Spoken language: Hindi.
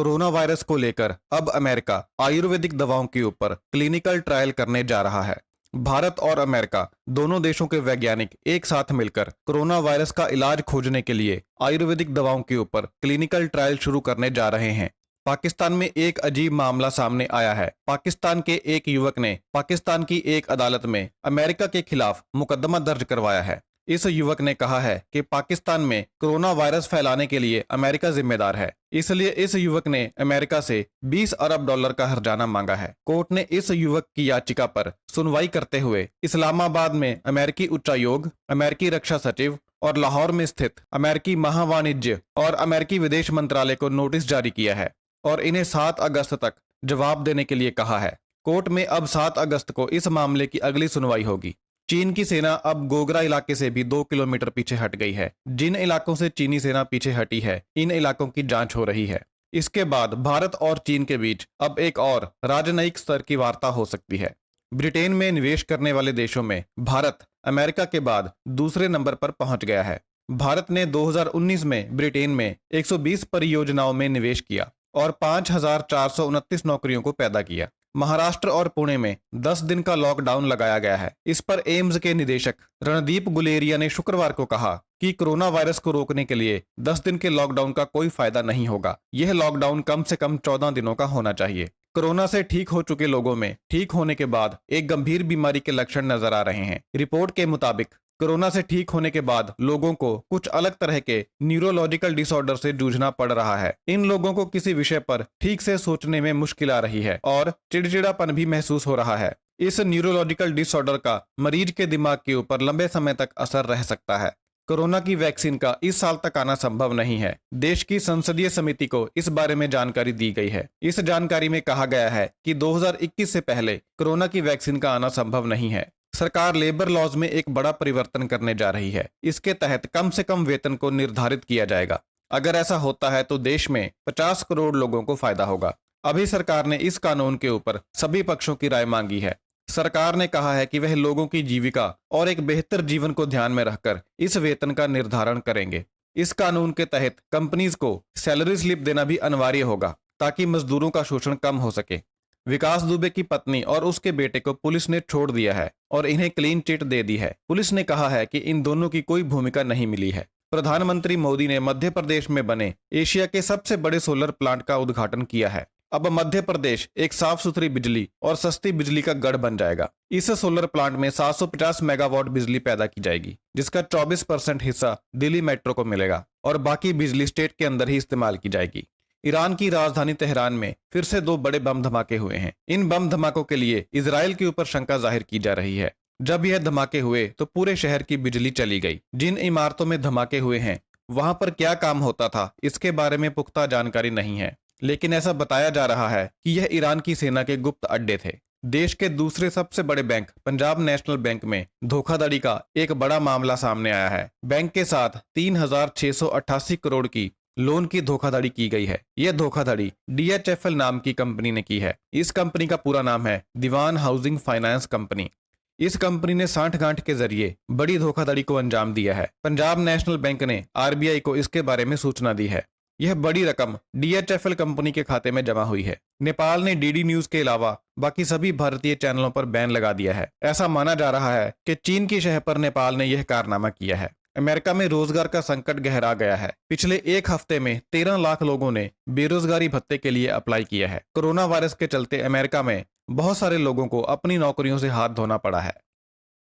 कोरोना वायरस को लेकर अब अमेरिका आयुर्वेदिक दवाओं के ऊपर क्लिनिकल ट्रायल करने जा रहा है। भारत और अमेरिका दोनों देशों के वैज्ञानिक एक साथ मिलकर कोरोना वायरस का इलाज खोजने के लिए आयुर्वेदिक दवाओं के ऊपर क्लिनिकल ट्रायल शुरू करने जा रहे हैं। पाकिस्तान में एक अजीब मामला सामने आया है। पाकिस्तान के एक युवक ने पाकिस्तान की एक अदालत में अमेरिका के खिलाफ मुकदमा दर्ज करवाया है। इस युवक ने कहा है कि पाकिस्तान में कोरोना वायरस फैलाने के लिए अमेरिका जिम्मेदार है, इसलिए इस युवक ने अमेरिका से 20 अरब डॉलर का हर्जाना मांगा है। कोर्ट ने इस युवक की याचिका पर सुनवाई करते हुए इस्लामाबाद में अमेरिकी उच्चायोग, अमेरिकी रक्षा सचिव और लाहौर में स्थित अमेरिकी महावाणिज्य और अमेरिकी विदेश मंत्रालय को नोटिस जारी किया है और इन्हें 7 अगस्त तक जवाब देने के लिए कहा है। कोर्ट में अब 7 अगस्त को इस मामले की अगली सुनवाई होगी। चीन की सेना अब गोगरा इलाके से भी 2 किलोमीटर पीछे हट गई है। जिन इलाकों से चीनी सेना पीछे हटी है, इन इलाकों की जांच हो रही है। इसके बाद भारत और चीन के बीच अब एक और राजनयिक स्तर की वार्ता हो सकती है। ब्रिटेन में निवेश करने वाले देशों में भारत अमेरिका के बाद दूसरे नंबर पर पहुंच गया है। भारत ने 2019 में ब्रिटेन में 120 परियोजनाओं में निवेश किया और 5,429 नौकरियों को पैदा किया। महाराष्ट्र और पुणे में 10 दिन का लॉकडाउन लगाया गया है। इस पर एम्स के निदेशक रणदीप गुलेरिया ने शुक्रवार को कहा कि कोरोना वायरस को रोकने के लिए 10 दिन के लॉकडाउन का कोई फायदा नहीं होगा। यह लॉकडाउन कम से कम 14 दिनों का होना चाहिए। कोरोना से ठीक हो चुके लोगों में ठीक होने के बाद एक गंभीर बीमारी के लक्षण नजर आ रहे हैं। रिपोर्ट के मुताबिक कोरोना से ठीक होने के बाद लोगों को कुछ अलग तरह के न्यूरोलॉजिकल डिसऑर्डर से जूझना पड़ रहा है। इन लोगों को किसी विषय पर ठीक से सोचने में मुश्किल आ रही है और चिड़चिड़ापन भी महसूस हो रहा है। इस न्यूरोलॉजिकल डिसऑर्डर का मरीज के दिमाग के ऊपर लंबे समय तक असर रह सकता है। कोरोना की वैक्सीन का इस साल तक आना संभव नहीं है। देश की संसदीय समिति को इस बारे में जानकारी दी गई है। इस जानकारी में कहा गया है कि 2021 से पहले कोरोना की वैक्सीन का आना संभव नहीं है। सरकार लेबर लॉज में एक बड़ा परिवर्तन करने जा रही है। इसके तहत कम से कम वेतन को निर्धारित किया जाएगा। अगर ऐसा होता है तो देश में 50 करोड़ लोगों को फायदा होगा। अभी सरकार ने इस कानून के ऊपर सभी पक्षों की राय मांगी है। सरकार ने कहा है कि वह लोगों की जीविका और एक बेहतर जीवन को ध्यान में रखकर इस वेतन का निर्धारण करेंगे। इस कानून के तहत कंपनीज को सैलरी स्लिप देना भी अनिवार्य होगा ताकि मजदूरों का शोषण कम हो सके। विकास दुबे की पत्नी और उसके बेटे को पुलिस ने छोड़ दिया है और इन्हें क्लीन चिट दे दी है। पुलिस ने कहा है कि इन दोनों की कोई भूमिका नहीं मिली है। प्रधानमंत्री मोदी ने मध्य प्रदेश में बने एशिया के सबसे बड़े सोलर प्लांट का उद्घाटन किया है। अब मध्य प्रदेश एक साफ सुथरी बिजली और सस्ती बिजली का गढ़ बन जाएगा। इस सोलर प्लांट में 750 मेगावाट बिजली पैदा की जाएगी, जिसका 24% हिस्सा दिल्ली मेट्रो को मिलेगा और बाकी बिजली स्टेट के अंदर ही इस्तेमाल की जाएगी। ईरान की राजधानी तेहरान में फिर से 2 बड़े बम धमाके हुए हैं। इन बम धमाकों के लिए इजराइल के ऊपर शंका जाहिर की जा रही है। जब यह धमाके हुए तो पूरे शहर की बिजली चली गई। जिन इमारतों में धमाके हुए हैं वहां पर क्या काम होता था, इसके बारे में पुख्ता जानकारी नहीं है, लेकिन ऐसा बताया जा रहा है कि यह ईरान की सेना के गुप्त अड्डे थे। देश के दूसरे सबसे बड़े बैंक पंजाब नेशनल बैंक में धोखाधड़ी का एक बड़ा मामला सामने आया है। बैंक के साथ 3,688 करोड़ की लोन की धोखाधड़ी की गई है। यह धोखाधड़ी DHFL नाम की कंपनी ने की है। इस कंपनी का पूरा नाम है दीवान हाउसिंग फाइनेंस कंपनी। इस कंपनी ने सांठगांठ के जरिए बड़ी धोखाधड़ी को अंजाम दिया है। पंजाब नेशनल बैंक ने RBI को इसके बारे में सूचना दी है। यह बड़ी रकम DHFL कंपनी के खाते में जमा हुई है। नेपाल ने DD न्यूज के अलावा बाकी सभी भारतीय चैनलों पर बैन लगा दिया है। ऐसा माना जा रहा है कि चीन की शह पर नेपाल ने यह कारनामा किया है। अमेरिका में रोजगार का संकट गहरा गया है। पिछले एक हफ्ते में 13 लाख लोगों ने बेरोजगारी भत्ते के लिए अप्लाई किया है। कोरोना वायरस के चलते अमेरिका में बहुत सारे लोगों को अपनी नौकरियों से हाथ धोना पड़ा है।